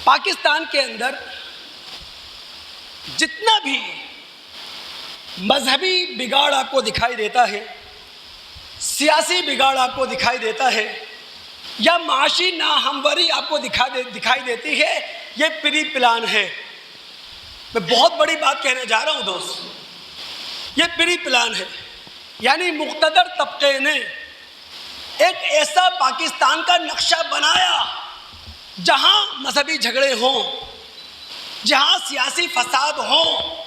پاکستان کے اندر جتنا بھی مذہبی بگاڑ آپ کو دکھائی دیتا ہے، سیاسی بگاڑ آپ کو دکھائی دیتا ہے، یا معاشی ناہمواری آپ کو دکھائی دیتی ہے، یہ پری پلان ہے۔ میں بہت بڑی بات کہنے جا رہا ہوں دوست، یہ پری پلان ہے۔ یعنی مقتدر طبقے نے ایک ایسا پاکستان کا نقشہ بنایا جہاں مذہبی جھگڑے ہوں، جہاں سیاسی فساد ہوں،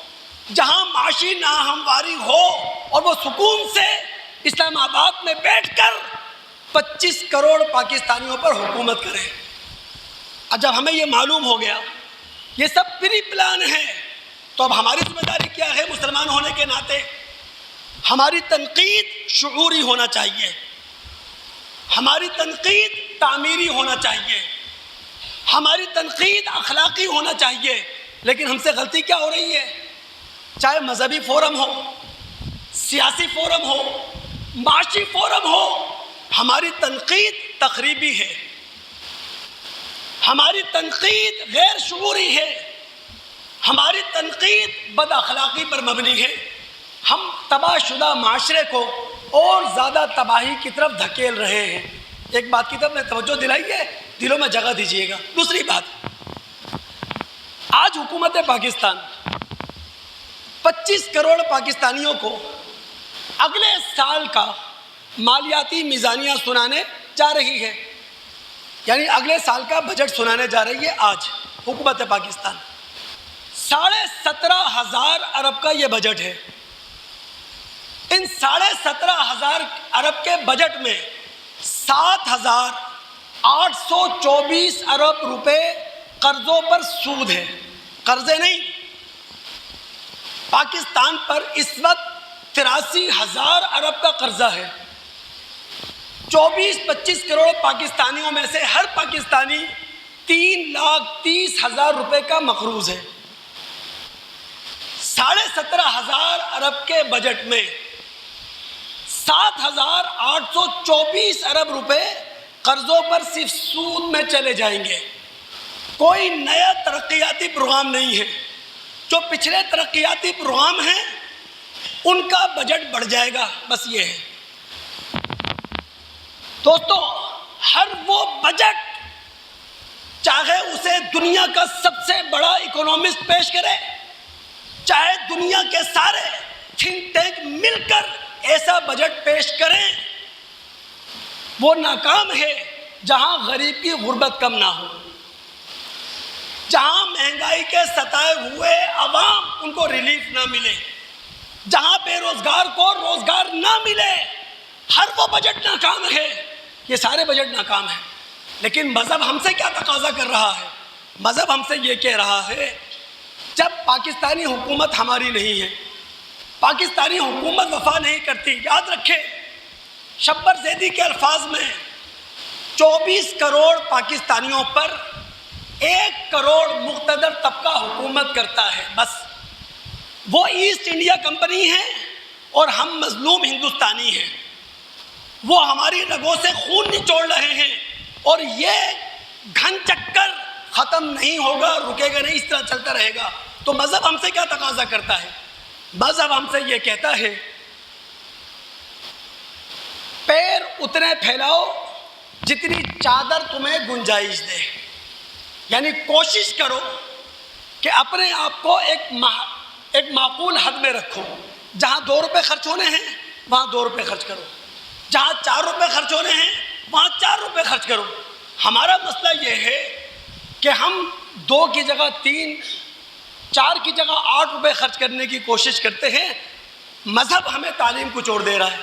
جہاں معاشی ناہمواری ہو، اور وہ سکون سے اسلام آباد میں بیٹھ کر 25 کروڑ پاکستانیوں پر حکومت کریں۔ اور جب ہمیں یہ معلوم ہو گیا یہ سب پری پلان ہے، تو اب ہماری ذمہ داری کیا ہے؟ مسلمان ہونے کے ناطے ہماری تنقید شعوری ہونا چاہیے، ہماری تنقید تعمیری ہونا چاہیے، ہماری تنقید اخلاقی ہونا چاہیے۔ لیکن ہم سے غلطی کیا ہو رہی ہے؟ چاہے مذہبی فورم ہو، سیاسی فورم ہو، معاشی فورم ہو، ہماری تنقید تخریبی ہے، ہماری تنقید غیر شعوری ہے، ہماری تنقید بد اخلاقی پر مبنی ہے۔ ہم تباہ شدہ معاشرے کو اور زیادہ تباہی کی طرف دھکیل رہے ہیں۔ ایک بات کی طرف میں توجہ دلائی ہے، دلوں میں جگہ دیجیے گا۔ دوسری بات، آج حکومت پاکستان 25 کروڑ پاکستانیوں کو اگلے سال کا مالیاتی میزانیہ سنانے جا رہی ہے، یعنی اگلے سال کا بجٹ سنانے جا رہی ہے آج حکومت پاکستان۔ 17,500 ارب کا یہ بجٹ ہے۔ ان 17,500 ارب کے بجٹ میں 7,824 ارب روپے قرضوں پر سود ہے۔ قرضے نہیں، پاکستان پر اس وقت 83,000 ارب کا قرضہ ہے۔ 24-25 کروڑ پاکستانیوں میں سے ہر پاکستانی 3,30,000 روپے کا مقروض ہے۔ 17,500 ارب کے بجٹ میں 7,824 ارب روپے قرضوں پر صرف سود میں چلے جائیں گے۔ کوئی نیا ترقیاتی پروگرام نہیں ہے۔ جو پچھلے ترقیاتی پروگرام ہیں ان کا بجٹ بڑھ جائے گا، بس یہ ہے۔ دوستو، ہر وہ بجٹ چاہے اسے دنیا کا سب سے بڑا اکنومسٹ پیش کرے، چاہے دنیا کے سارے تھنک ٹینک مل کر ایسا بجٹ پیش کریں، وہ ناکام ہے جہاں غریب کی غربت کم نہ ہو، جہاں مہنگائی کے ستائے ہوئے عوام ان کو ریلیف نہ ملے، جہاں بے روزگار کو روزگار نہ ملے، ہر وہ بجٹ ناکام ہے۔ یہ سارے بجٹ ناکام ہیں۔ لیکن مذہب ہم سے کیا تقاضا کر رہا ہے؟ مذہب ہم سے یہ کہہ رہا ہے، جب پاکستانی حکومت ہماری نہیں ہے، پاکستانی حکومت وفا نہیں کرتی، یاد رکھیں شبر زیدی کے الفاظ میں 24 کروڑ پاکستانیوں پر 1 کروڑ مقتدر طبقہ حکومت کرتا ہے، بس۔ وہ ایسٹ انڈیا کمپنی ہے اور ہم مظلوم ہندوستانی ہیں۔ وہ ہماری رگوں سے خون نچوڑ رہے ہیں، اور یہ گھن چکر ختم نہیں ہوگا، رکے گا نہیں، اس طرح چلتا رہے گا۔ تو مذہب ہم سے کیا تقاضا کرتا ہے؟ مذہب ہم سے یہ کہتا ہے، پیر اتنے پھیلاؤ جتنی چادر تمہیں گنجائش دے۔ یعنی کوشش کرو کہ اپنے آپ کو ایک معقول حد میں رکھو۔ جہاں 2 روپے خرچ ہونے ہیں وہاں 2 روپے خرچ کرو، جہاں 4 روپے خرچ ہونے ہیں وہاں 4 روپے خرچ کرو۔ ہمارا مسئلہ یہ ہے کہ ہم 2 کی جگہ 3، 4 کی جگہ 8 روپے خرچ کرنے کی کوشش کرتے ہیں۔ مذہب ہمیں تعلیم کو چھوڑ دے رہا ہے۔